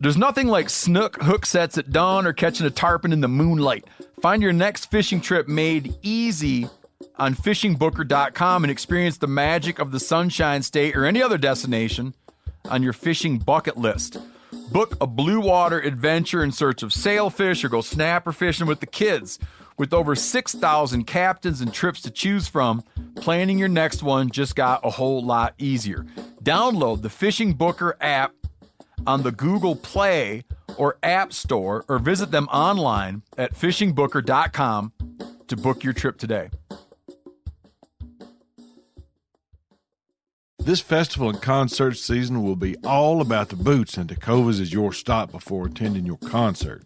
There's nothing like snook hook sets at dawn or catching a tarpon in the moonlight. Find your next fishing trip made easy on fishingbooker.com and experience the magic of the Sunshine State or any other destination on your fishing bucket list. Book a blue water adventure in search of sailfish or go snapper fishing with the kids. With over 6,000 captains and trips to choose from, planning your next one just got a whole lot easier. Download the Fishing Booker app on the Google Play or App Store, or visit them online at fishingbooker.com to book your trip today. This festival and concert season will be all about the boots, and Tecovas is your stop before attending your concert.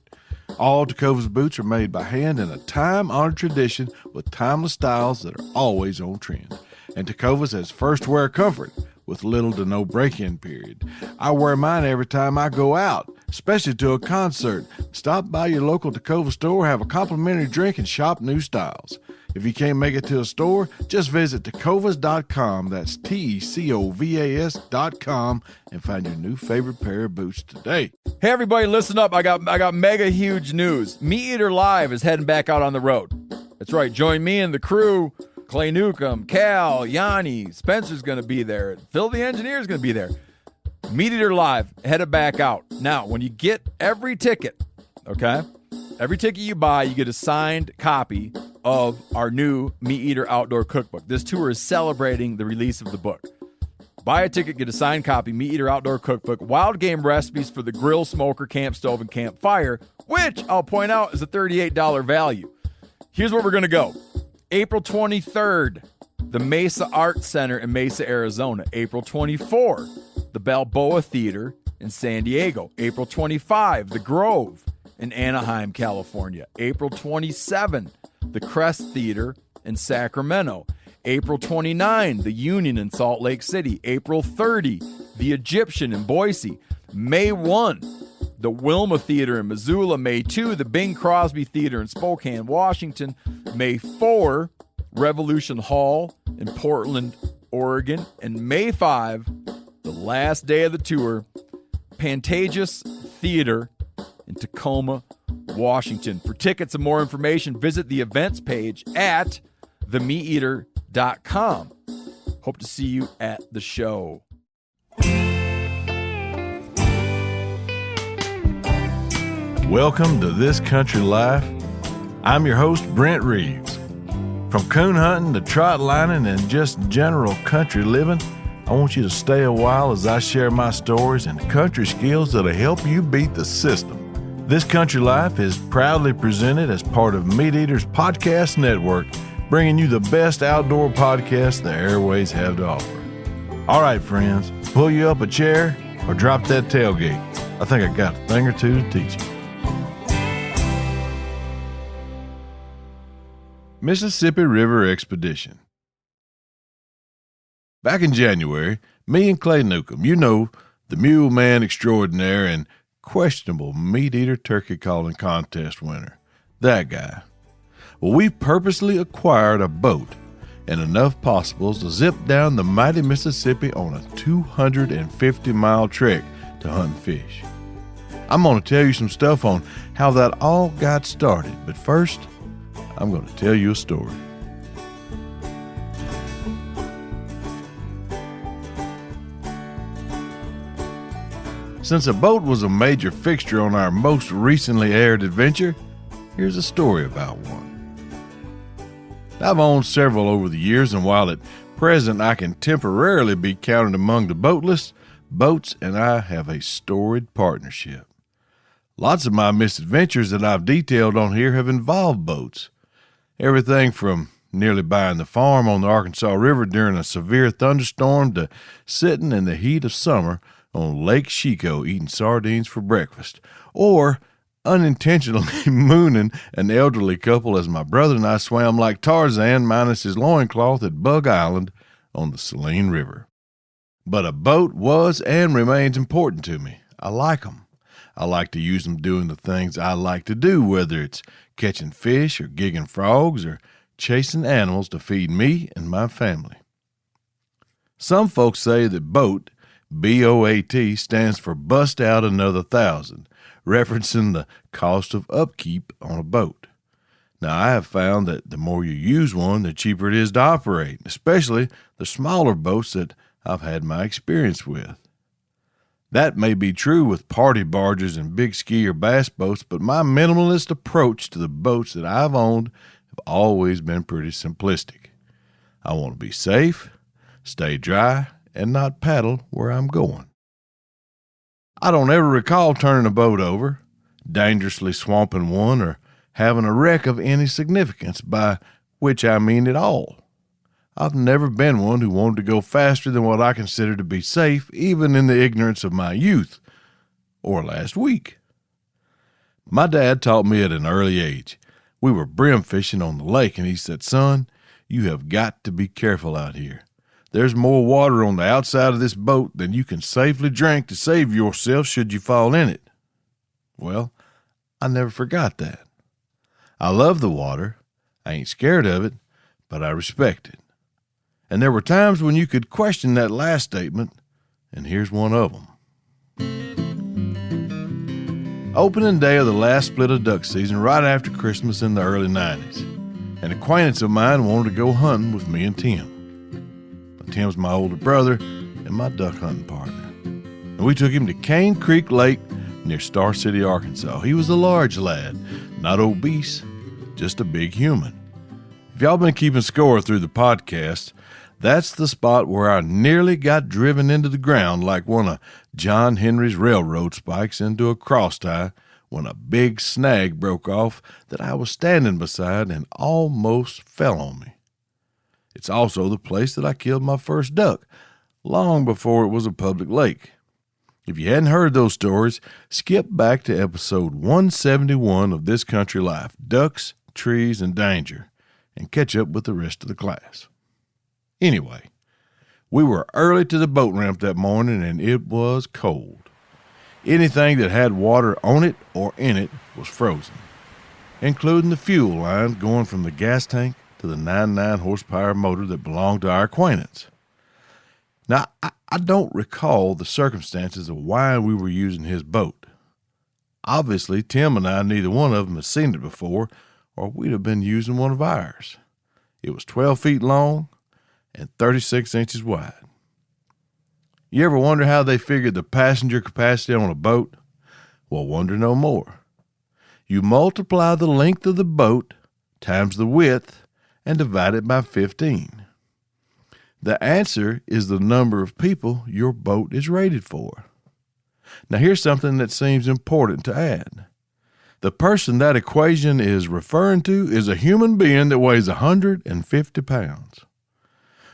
All Tecovas boots are made by hand in a time-honored tradition with timeless styles that are always on trend. And Tecovas has first wear comfort with little to no break-in period. I wear mine every time I go out, especially to a concert. Stop by your local Tecovas store, have a complimentary drink, and shop new styles. If you can't make it to a store, just visit tecovas.com, that's TECOVAS.com, and find your new favorite pair of boots today. Hey everybody, listen up. I got mega huge news. Meat Eater Live is heading back out on the road. That's right, join me and the crew. Clay Newcomb, Cal, Yanni, Spencer's going to be there. Phil the engineer's going to be there. Meat Eater Live, headed back out. Now, when you get every ticket, okay, every ticket you buy, you get a signed copy of our new Meat Eater Outdoor Cookbook. This tour is celebrating the release of the book. Buy a ticket, get a signed copy, Meat Eater Outdoor Cookbook, wild game recipes for the grill, smoker, camp stove, and campfire, which I'll point out is a $38 value. Here's where we're going to go. April 23rd, the Mesa Arts Center in Mesa, Arizona. April 24, the Balboa Theater in San Diego. April 25, the Grove in Anaheim, California. April 27, the Crest Theater in Sacramento. April 29, the Union in Salt Lake City. April 30, the Egyptian in Boise. May 1, the Wilma Theater in Missoula. May 2, the Bing Crosby Theater in Spokane, Washington. May 4, Revolution Hall in Portland, Oregon. And May 5, the last day of the tour, Pantages Theater in Tacoma, Washington. For tickets and more information, visit the events page at themeateater.com. Hope to see you at the show. Welcome to This Country Life. I'm your host, Brent Reeves. From coon hunting to trot lining and just general country living, I want you to stay a while as I share my stories and country skills that'll help you beat the system. This Country Life is proudly presented as part of Meat Eater's Podcast Network, bringing you the best outdoor podcast the airways have to offer. All right, friends, pull you up a chair or drop that tailgate. I think I got a thing or two to teach you. Mississippi River Expedition. Back in January, me and Clay Newcomb, you know, the mule man extraordinaire and questionable Meat Eater turkey calling contest winner, that guy. Well, we purposely acquired a boat and enough possibles to zip down the mighty Mississippi on a 250-mile trek to hunt fish. I'm going to tell you some stuff on how that all got started, but first, I'm going to tell you a story. Since a boat was a major fixture on our most recently aired adventure, here's a story about one. I've owned several over the years, and while at present I can temporarily be counted among the boatless, boats and I have a storied partnership. Lots of my misadventures that I've detailed on here have involved boats. Everything from nearly buying the farm on the Arkansas River during a severe thunderstorm to sitting in the heat of summer on Lake Chico eating sardines for breakfast, or unintentionally mooning an elderly couple as my brother and I swam like Tarzan minus his loincloth at Bug Island on the Saline River. But a boat was and remains important to me. I like them. I like to use them doing the things I like to do, whether it's catching fish or gigging frogs or chasing animals to feed me and my family. Some folks say that boat BOAT stands for Bust Out Another 1,000, referencing the cost of upkeep on a boat. Now, I have found that the more you use one, the cheaper it is to operate, especially the smaller boats that I've had my experience with. That may be true with party barges and big ski or bass boats, but my minimalist approach to the boats that I've owned have always been pretty simplistic. I want to be safe, stay dry, and not paddle where I'm going. I don't ever recall turning a boat over, dangerously swamping one, or having a wreck of any significance, by which I mean at all. I've never been one who wanted to go faster than what I consider to be safe, even in the ignorance of my youth, or last week. My dad taught me at an early age. We were brim fishing on the lake, and he said, "Son, you have got to be careful out here. There's more water on the outside of this boat than you can safely drink to save yourself should you fall in it." Well, I never forgot that. I love the water. I ain't scared of it, but I respect it. And there were times when you could question that last statement, and here's one of them. Opening day of the last split of duck season right after Christmas in the early 90s. An acquaintance of mine wanted to go hunting with me and Tim. Tim's my older brother and my duck hunting partner. And we took him to Cane Creek Lake near Star City, Arkansas. He was a large lad, not obese, just a big human. If y'all been keeping score through the podcast, that's the spot where I nearly got driven into the ground like one of John Henry's railroad spikes into a crosstie when a big snag broke off that I was standing beside and almost fell on me. It's also the place that I killed my first duck, long before it was a public lake. If you hadn't heard those stories, skip back to episode 171 of This Country Life, Ducks, Trees, and Danger, and catch up with the rest of the class. Anyway, we were early to the boat ramp that morning, and it was cold. Anything that had water on it or in it was frozen, including the fuel line going from the gas tank to the 99 horsepower motor that belonged to our acquaintance. Now, I don't recall the circumstances of why we were using his boat. Obviously, Tim and I, neither one of them had seen it before, or we'd have been using one of ours. It was 12 feet long and 36 inches wide. You ever wonder how they figured the passenger capacity on a boat? Well, wonder no more. You multiply the length of the boat times the width and divide it by 15. The answer is the number of people your boat is rated for. Now, here's something that seems important to add. The person that equation is referring to is a human being that weighs 150 pounds.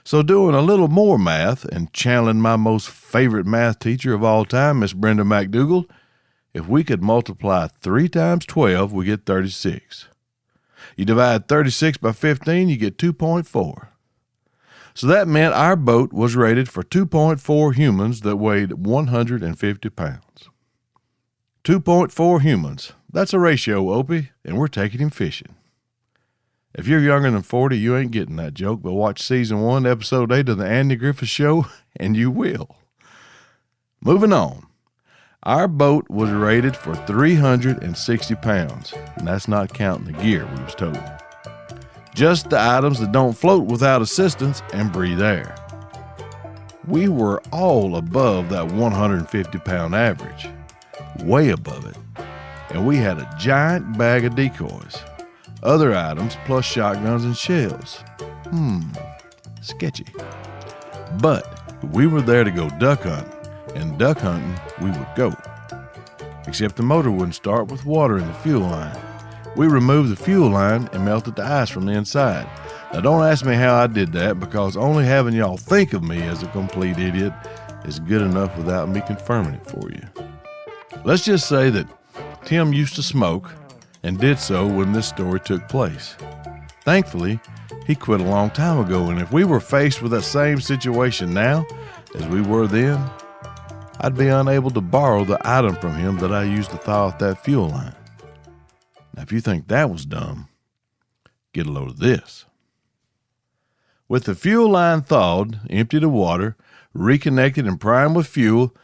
So doing a little more math and channeling my most favorite math teacher of all time, Miss Brenda McDougall, if we could multiply 3 times 12, we get 36. You divide 36 by 15, you get 2.4. So that meant our boat was rated for 2.4 humans that weighed 150 pounds. 2.4 humans. That's a ratio, Opie, and we're taking him fishing. If you're younger than 40, you ain't getting that joke, but watch Season 1, Episode 8 of The Andy Griffith Show, and you will. Moving on. Our boat was rated for 360 pounds, and that's not counting the gear, we was told. Just the items that don't float without assistance and breathe air. We were all above that 150-pound average, way above it, and we had a giant bag of decoys, other items plus shotguns and shells. Sketchy. But we were there to go duck hunting, and duck hunting we would go. Except the motor wouldn't start with water in the fuel line. We removed the fuel line and melted the ice from the inside. Now don't ask me how I did that, because only having y'all think of me as a complete idiot is good enough without me confirming it for you. Let's just say that Tim used to smoke and did so when this story took place. Thankfully, he quit a long time ago, and if we were faced with that same situation now as we were then, I'd be unable to borrow the item from him that I used to thaw out that fuel line. Now, if you think that was dumb, get a load of this. With the fuel line thawed, emptied of water, reconnected and primed with fuel,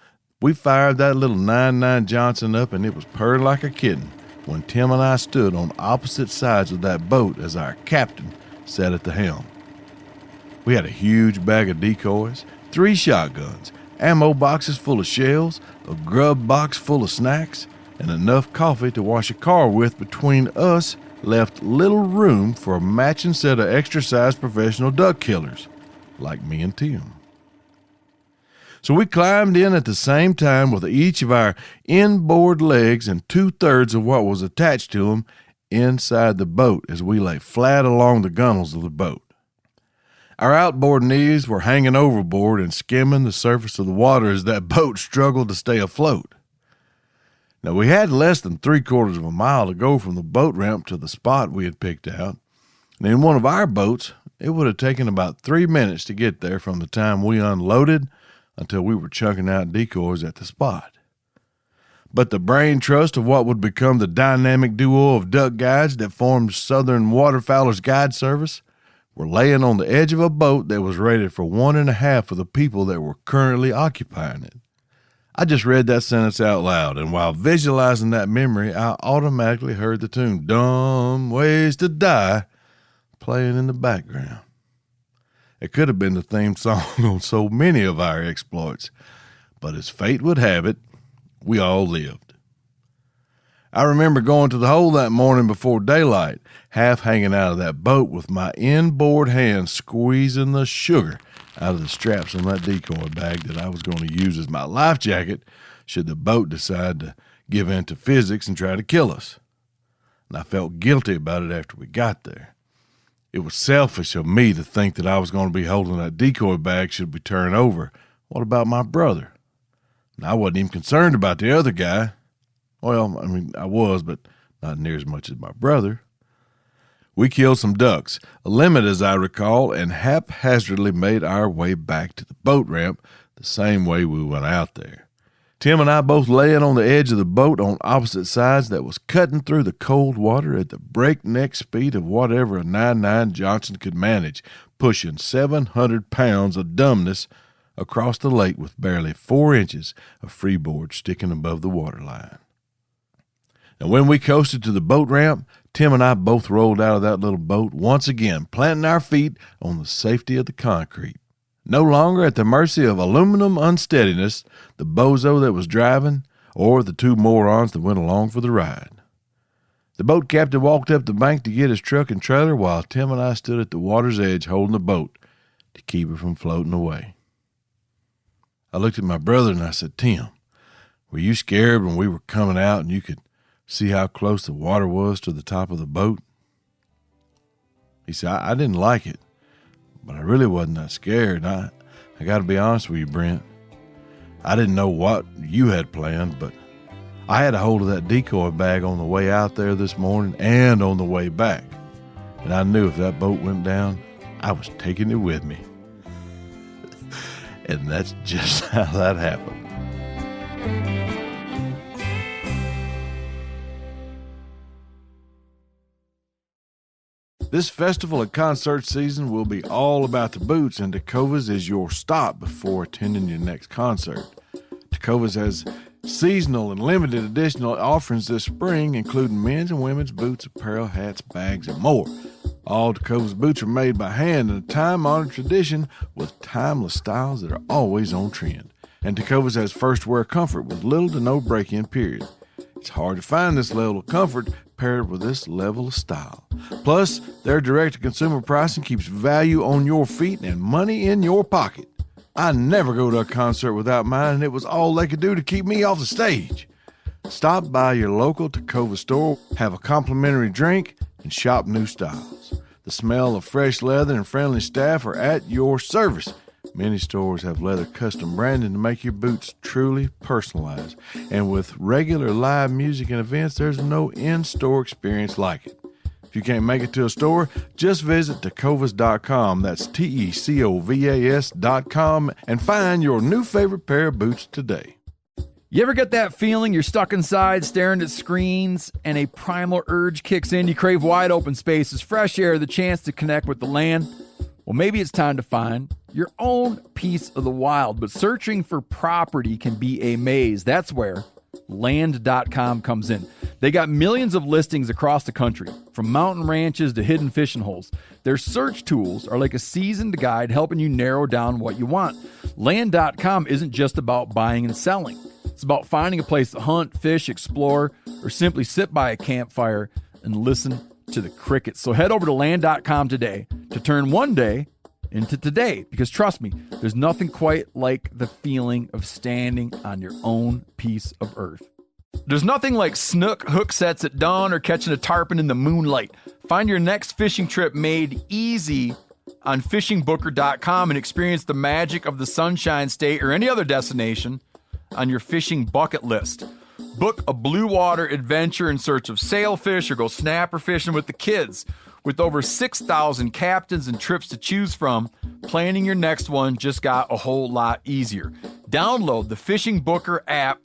we fired that little 9.9 Johnson up, and it was purring like a kitten when Tim and I stood on opposite sides of that boat as our captain sat at the helm. We had a huge bag of decoys, 3 shotguns, ammo boxes full of shells, a grub box full of snacks, and enough coffee to wash a car with. Between us left little room for a matching set of extra-sized professional duck killers, like me and Tim. So we climbed in at the same time with each of our inboard legs and 2/3 of what was attached to them inside the boat as we lay flat along the gunnels of the boat. Our outboard knees were hanging overboard and skimming the surface of the water as that boat struggled to stay afloat. Now, we had less than 3/4 of a mile to go from the boat ramp to the spot we had picked out, and in one of our boats, it would have taken about 3 minutes to get there from the time we unloaded until we were chunking out decoys at the spot. But the brain trust of what would become the dynamic duo of duck guides that formed Southern Waterfowlers Guide Service were laying on the edge of a boat that was rated for 1.5 of the people that were currently occupying it. I just read that sentence out loud, and while visualizing that memory, I automatically heard the tune "Dumb Ways to Die" playing in the background. It could have been the theme song on so many of our exploits, but as fate would have it, we all lived. I remember going to the hole that morning before daylight, half hanging out of that boat with my inboard hand squeezing the sugar out of the straps on that decoy bag that I was going to use as my life jacket should the boat decide to give in to physics and try to kill us. And I felt guilty about it after we got there. It was selfish of me to think that I was going to be holding that decoy bag should we turn over. What about my brother? And I wasn't even concerned about the other guy. Well, I mean, I was, but not near as much as my brother. We killed some ducks, a limit as I recall, and haphazardly made our way back to the boat ramp the same way we went out there. Tim and I both laying on the edge of the boat on opposite sides that was cutting through the cold water at the breakneck speed of whatever a 9.9 Johnson could manage, pushing 700 pounds of dumbness across the lake with barely 4 inches of freeboard sticking above the waterline. And when we coasted to the boat ramp, Tim and I both rolled out of that little boat, once again planting our feet on the safety of the concrete. No longer at the mercy of aluminum unsteadiness, the bozo that was driving, or the 2 morons that went along for the ride. The boat captain walked up the bank to get his truck and trailer while Tim and I stood at the water's edge holding the boat to keep it from floating away. I looked at my brother and I said, "Tim, were you scared when we were coming out and you could see how close the water was to the top of the boat?" He said, I didn't like it, but I really wasn't that scared. I got to be honest with you, Brent. I didn't know what you had planned, but I had a hold of that decoy bag on the way out there this morning and on the way back. And I knew if that boat went down, I was taking it with me. And that's just how that happened. This festival and concert season will be all about the boots, and Tecovas is your stop before attending your next concert. Tecovas has seasonal and limited edition offerings this spring, including men's and women's boots, apparel, hats, bags, and more. All Tecovas boots are made by hand in a time-honored tradition with timeless styles that are always on trend. And Tecovas has first-wear comfort with little to no break-in period. It's hard to find this level of comfort paired with this level of style. Plus, their direct-to-consumer pricing keeps value on your feet and money in your pocket. I never go to a concert without mine, and it was all they could do to keep me off the stage. Stop by your local Tecova store, have a complimentary drink, and shop new styles. The smell of fresh leather and friendly staff are at your service. Many stores have leather custom branding to make your boots truly personalized. And with regular live music and events, there's no in-store experience like it. If you can't make it to a store, just visit tecovas.com. That's TECOVAS.com and find your new favorite pair of boots today. You ever get that feeling you're stuck inside staring at screens and a primal urge kicks in? You crave wide open spaces, fresh air, the chance to connect with the land. Well, maybe it's time to find your own piece of the wild, but searching for property can be a maze. That's where Land.com comes in. They got millions of listings across the country, from mountain ranches to hidden fishing holes. Their search tools are like a seasoned guide helping you narrow down what you want. Land.com isn't just about buying and selling. It's about finding a place to hunt, fish, explore, or simply sit by a campfire and listen to the crickets. So head over to Land.com today to turn one day into today, because trust me, there's nothing quite like the feeling of standing on your own piece of earth. There's nothing like snook hook sets at dawn or catching a tarpon in the moonlight. Find your next fishing trip made easy on fishingbooker.com and experience the magic of the Sunshine State or any other destination on your fishing bucket list. Book a blue water adventure in search of sailfish or go snapper fishing with the kids. With over 6,000 captains and trips to choose from, planning your next one just got a whole lot easier. Download the Fishing Booker app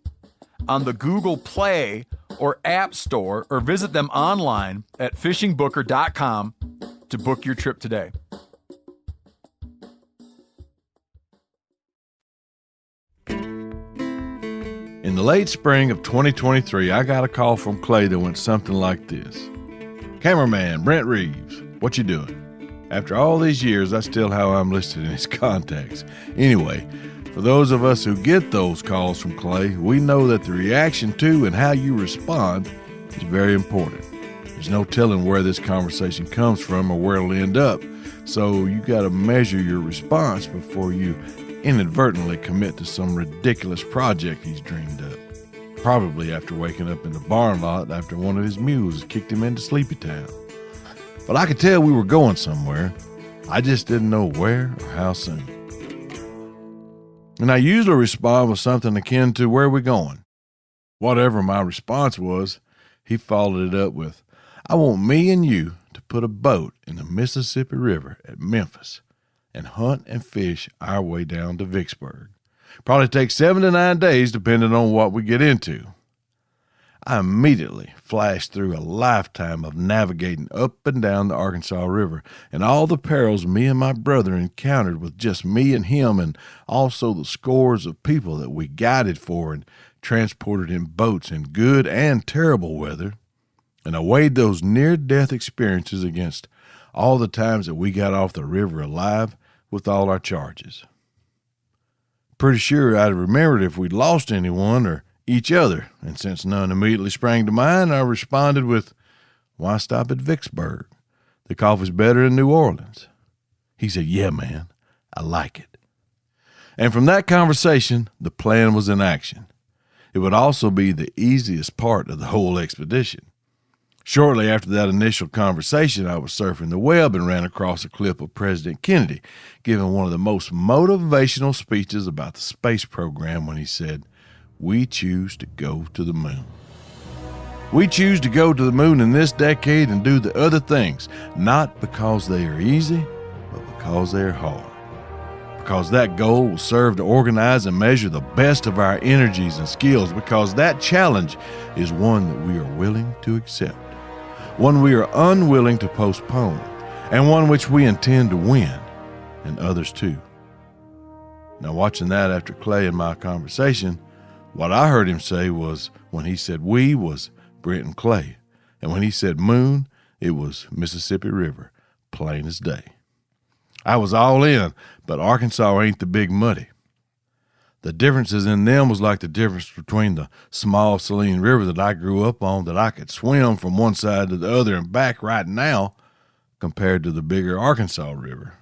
on the Google Play or App Store, or visit them online at fishingbooker.com to book your trip today. In the late spring of 2023, I got a call from Clay that went something like this. Cameraman Brent Reeves, what you doing? After all these years, that's still how I'm listed in his contacts. Anyway, for those of us who get those calls from Clay, we know that the reaction to and how you respond is very important. There's no telling where this conversation comes from or where it'll end up, so you got to measure your response before you inadvertently commit to some ridiculous project he's dreamed up. Probably after waking up in the barn lot after one of his mules kicked him into Sleepy Town. But I could tell we were going somewhere. I just didn't know where or how soon. And I usually respond with something akin to, where are we going? Whatever my response was, he followed it up with, I want me and you to put a boat in the Mississippi River at Memphis and hunt and fish our way down to Vicksburg. Probably takes 7 to 9 days depending on what we get into. I immediately flashed through a lifetime of navigating up and down the Arkansas River and all the perils me and my brother encountered with just me and him, and also the scores of people that we guided for and transported in boats in good and terrible weather. And I weighed those near-death experiences against all the times that we got off the river alive with all our charges. Pretty sure I'd have remembered if we'd lost anyone or each other, and since none immediately sprang to mind, I responded with, why stop at Vicksburg? The coffee's better in New Orleans. He said, yeah, man, I like it. And from that conversation, the plan was in action. It would also be the easiest part of the whole expedition. Shortly after that initial conversation, I was surfing the web and ran across a clip of President Kennedy giving one of the most motivational speeches about the space program when he said, we choose to go to the moon. We choose to go to the moon in this decade and do the other things, not because they are easy, but because they are hard. Because that goal will serve to organize and measure the best of our energies and skills, because that challenge is one that we are willing to accept, one we are unwilling to postpone, and one which we intend to win, and others too. Now, watching that after Clay and my conversation, what I heard him say was, when he said we, was Brent and Clay, and when he said moon, it was Mississippi River, plain as day. I was all in, but Arkansas ain't the Big Muddy. The differences in them was like the difference between the small Saline River that I grew up on, that I could swim from one side to the other and back right now, compared to the bigger Arkansas River.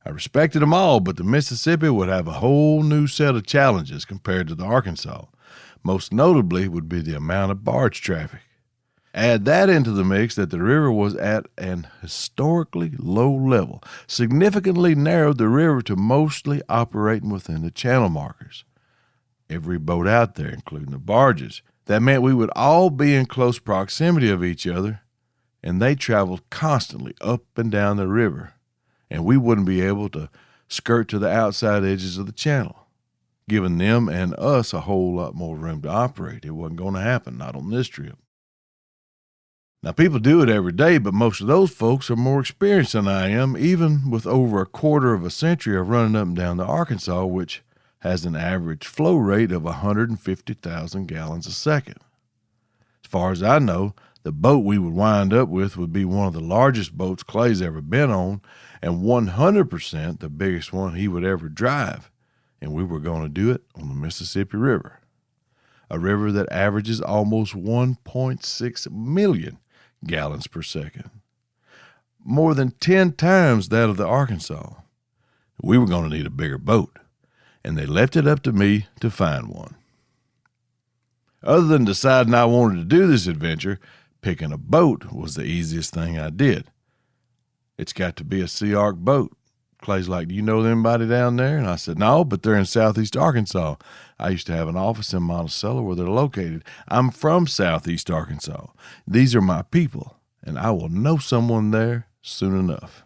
I respected them all, but the Mississippi would have a whole new set of challenges compared to the Arkansas. Most notably would be the amount of barge traffic. Add that into the mix that the river was at an historically low level, significantly narrowed the river to mostly operating within the channel markers. Every boat out there, including the barges, that meant we would all be in close proximity of each other, and they traveled constantly up and down the river, and we wouldn't be able to skirt to the outside edges of the channel, giving them and us a whole lot more room to operate. It wasn't going to happen, not on this trip. Now, people do it every day, but most of those folks are more experienced than I am, even with over a quarter of a century of running up and down the Arkansas, which has an average flow rate of 150,000 gallons a second. As far as I know, the boat we would wind up with would be one of the largest boats Clay's ever been on, and 100% the biggest one he would ever drive, and we were going to do it on the Mississippi River, a river that averages almost 1.6 million gallons per second, more than 10 times that of the Arkansas. We were going to need a bigger boat, and they left it up to me to find one. Other than deciding I wanted to do this adventure, picking a boat was the easiest thing I did. It's got to be a Sea Ark boat. Clay's like, do you know anybody down there? And I said, no, but they're in southeast Arkansas. I used to have an office in Monticello where they're located. I'm from southeast Arkansas. These are my people, and I will know someone there soon enough.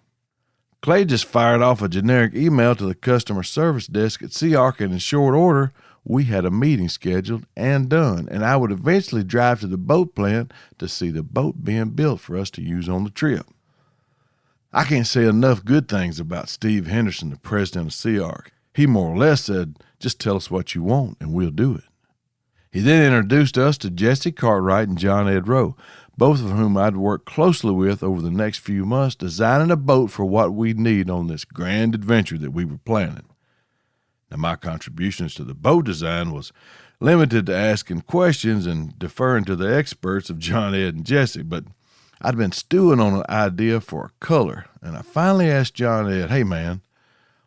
Clay just fired off a generic email to the customer service desk at Sea Ark, and in short order, we had a meeting scheduled and done, and I would eventually drive to the boat plant to see the boat being built for us to use on the trip. I can't say enough good things about Steve Henderson, the president of Sea Ark. He more or less said, just tell us what you want and we'll do it. He then introduced us to Jesse Cartwright and John Ed Rowe, both of whom I'd worked closely with over the next few months, designing a boat for what we'd need on this grand adventure that we were planning. Now, my contributions to the boat design was limited to asking questions and deferring to the experts of John Ed and Jesse, but I'd been stewing on an idea for a color, and I finally asked John Ed, hey man,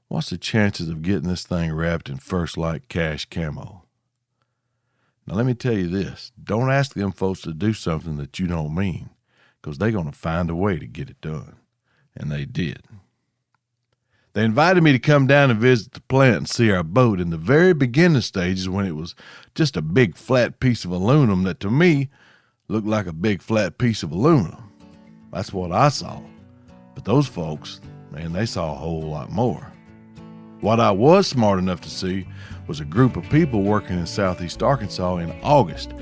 what's the chances of getting this thing wrapped in First Light Cash camo? Now let me tell you this, don't ask them folks to do something that you don't mean, because they're going to find a way to get it done. And they did. They invited me to come down and visit the plant and see our boat in the very beginning stages when it was just a big flat piece of aluminum that to me looked like a big flat piece of aluminum. That's what I saw. But those folks, man, they saw a whole lot more. What I was smart enough to see was a group of people working in southeast Arkansas in August,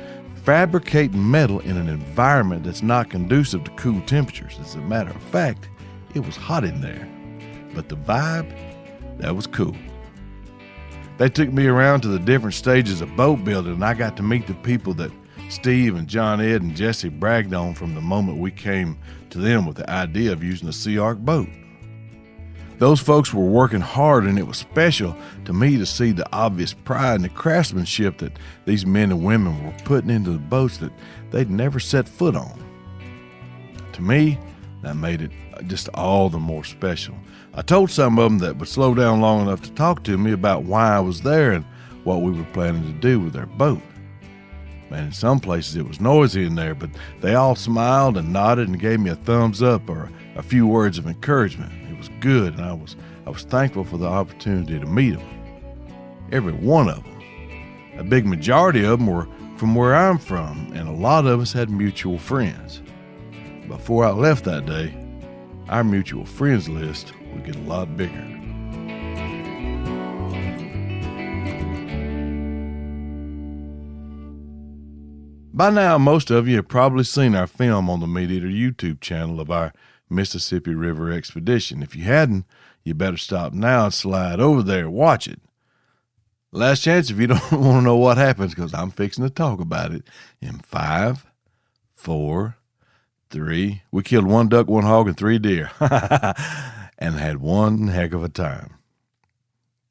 fabricating metal in an environment that's not conducive to cool temperatures. As a matter of fact, it was hot in there. But the vibe, that was cool. They took me around to the different stages of boat building, and I got to meet the people that Steve and John Ed and Jesse bragged on from the moment we came to them with the idea of using a Sea Ark boat. Those folks were working hard, and it was special to me to see the obvious pride and the craftsmanship that these men and women were putting into the boats that they'd never set foot on. To me, that made it just all the more special. I told some of them that would slow down long enough to talk to me about why I was there and what we were planning to do with their boat. Man, in some places it was noisy in there, but they all smiled and nodded and gave me a thumbs up or a few words of encouragement. It was good, and I was thankful for the opportunity to meet them. Every one of them. A big majority of them were from where I'm from, and a lot of us had mutual friends. Before I left that day, our mutual friends list would get a lot bigger. By now, most of you have probably seen our film on the Meat Eater YouTube channel of our Mississippi River expedition. If you hadn't, you better stop now and slide over there and watch it. Last chance if you don't want to know what happens, because I'm fixing to talk about it in 5, 4, 3. We killed 1 duck, 1 hog, and 3 deer, and had one heck of a time.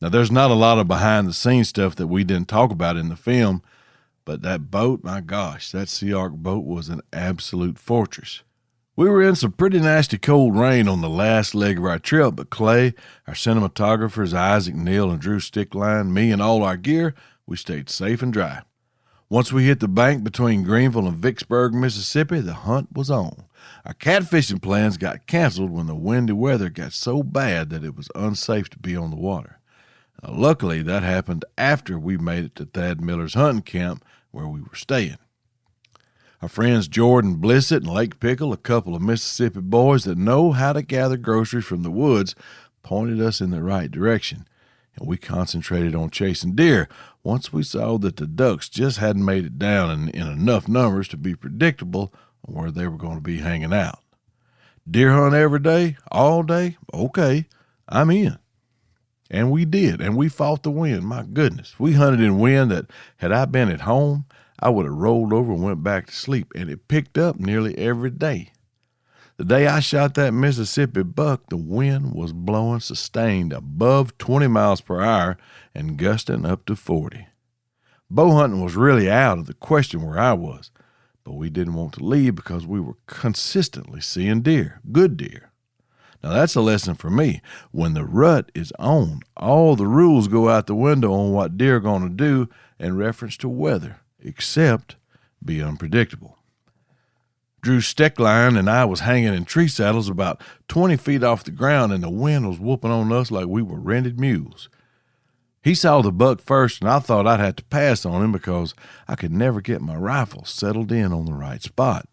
Now, there's not a lot of behind-the-scenes stuff that we didn't talk about in the film, but that boat, my gosh, that Sea Ark boat was an absolute fortress. We were in some pretty nasty cold rain on the last leg of our trip, but Clay, our cinematographers, Isaac, Neil, and Drew Stickline, me, and all our gear, we stayed safe and dry. Once we hit the bank between Greenville and Vicksburg, Mississippi, the hunt was on. Our catfishing plans got canceled when the windy weather got so bad that it was unsafe to be on the water. Luckily, that happened after we made it to Thad Miller's hunting camp where we were staying. Our friends Jordan Blissett and Lake Pickle, a couple of Mississippi boys that know how to gather groceries from the woods, pointed us in the right direction, and we concentrated on chasing deer once we saw that the ducks just hadn't made it down in enough numbers to be predictable where they were going to be hanging out. Deer hunt every day, all day? Okay, I'm in. And we did, and we fought the wind. My goodness, we hunted in wind that, had I been at home, I would have rolled over and went back to sleep, and it picked up nearly every day. The day I shot that Mississippi buck, the wind was blowing sustained above 20 miles per hour and gusting up to 40. Bow hunting was really out of the question where I was, but we didn't want to leave because we were consistently seeing deer, good deer. Now that's a lesson for me. When the rut is on, all the rules go out the window on what deer are going to do in reference to weather, except be unpredictable. Drew Steckline and I was hanging in tree saddles about 20 feet off the ground, and the wind was whooping on us like we were rented mules. He saw the buck first, and I thought I'd have to pass on him because I could never get my rifle settled in on the right spot.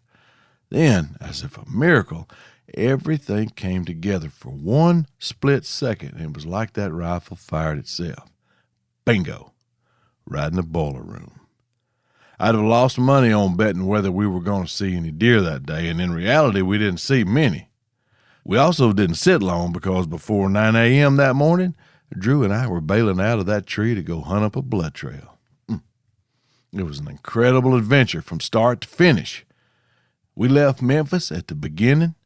Then, as if a miracle, everything came together for one split second, and it was like that rifle fired itself. Bingo! Right in the boiler room. I'd have lost money on betting whether we were going to see any deer that day, and in reality, we didn't see many. We also didn't sit long because before 9 a.m. that morning, Drew and I were bailing out of that tree to go hunt up a blood trail. It was an incredible adventure from start to finish. We left Memphis at the beginning,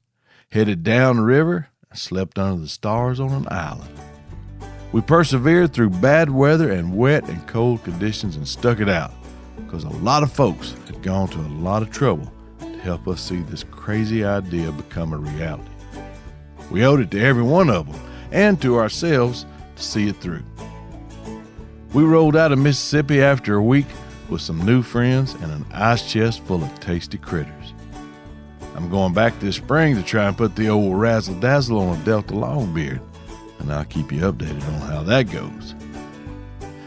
headed down the river, and slept under the stars on an island. We persevered through bad weather and wet and cold conditions and stuck it out, because a lot of folks had gone to a lot of trouble to help us see this crazy idea become a reality. We owed it to every one of them and to ourselves to see it through. We rolled out of Mississippi after a week with some new friends and an ice chest full of tasty critters. I'm going back this spring to try and put the old razzle-dazzle on a Delta Longbeard, and I'll keep you updated on how that goes.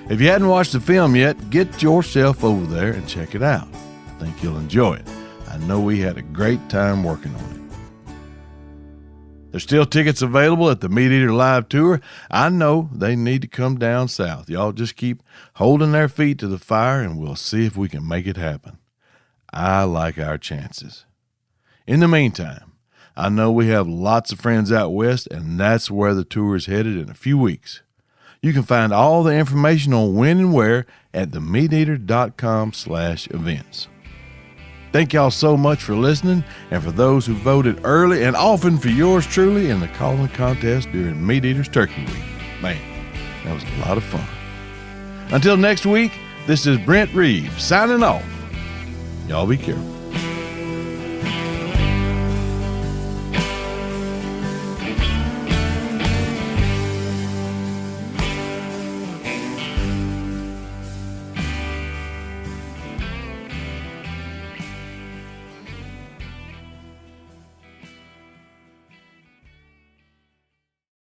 If you hadn't watched the film yet, get yourself over there and check it out. I think you'll enjoy it. I know we had a great time working on it. There's still tickets available at the Meat Eater Live Tour. I know they need to come down south. Y'all just keep holding their feet to the fire, and we'll see if we can make it happen. I like our chances. In the meantime, I know we have lots of friends out west, and that's where the tour is headed in a few weeks. You can find all the information on when and where at themeateater.com/events. Thank y'all so much for listening, and for those who voted early and often for yours truly in the calling contest during Meat Eater's Turkey Week. Man, that was a lot of fun. Until next week, this is Brent Reeves signing off. Y'all be careful.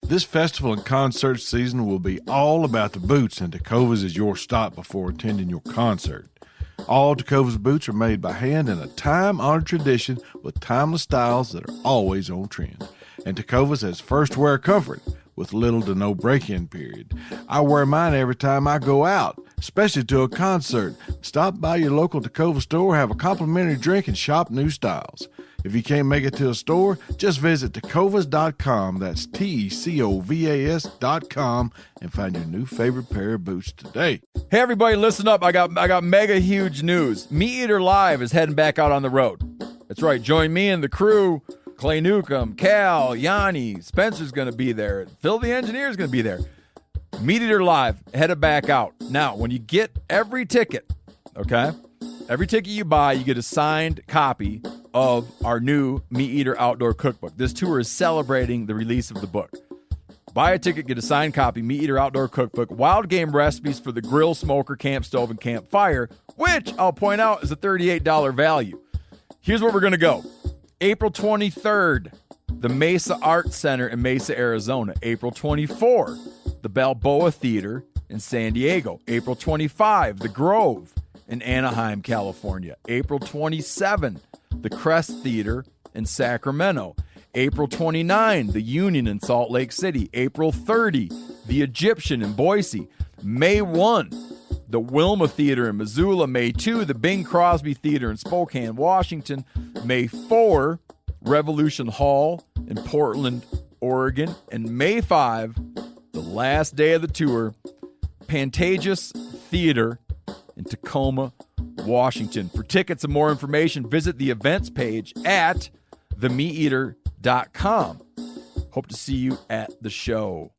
This festival and concert season will be all about the boots, and Tecovas is your stop before attending your concert. All Tecovas boots are made by hand in a time-honored tradition with timeless styles that are always on trend. And Tecovas has first wear comfort with little to no break-in period. I wear mine every time I go out, especially to a concert. Stop by your local Tecovas store, have a complimentary drink, and shop new styles. If you can't make it to a store, just visit tecovas.com. That's TECOVAS.com, and find your new favorite pair of boots today. Hey everybody, listen up. I got mega huge news. Meat Eater Live is heading back out on the road. That's right. Join me and the crew. Clay Newcomb, Cal, Yanni, Spencer's going to be there. Phil the engineer is going to be there. Meat Eater Live headed back out. Now, when you get every ticket, okay, every ticket you buy, you get a signed copy of our new Meat Eater Outdoor Cookbook. This tour is celebrating the release of the book. Buy a ticket, get a signed copy, Meat Eater Outdoor Cookbook, wild game recipes for the grill, smoker, camp stove, and campfire, which I'll point out is a $38 value. Here's where we're going to go. April 23rd, the Mesa Art Center in Mesa, Arizona. April 24, the Balboa Theater in San Diego. April 25, the Grove in Anaheim, California. April 27, the Crest Theater in Sacramento. April 29, the Union in Salt Lake City. April 30, the Egyptian in Boise. May 1, the Wilma Theater in Missoula. May 2, the Bing Crosby Theater in Spokane, Washington. May 4, Revolution Hall in Portland, Oregon. And May 5, the last day of the tour, Pantages Theater in Tacoma, Washington. For tickets and more information, visit the events page at themeateater.com. Hope to see you at the show.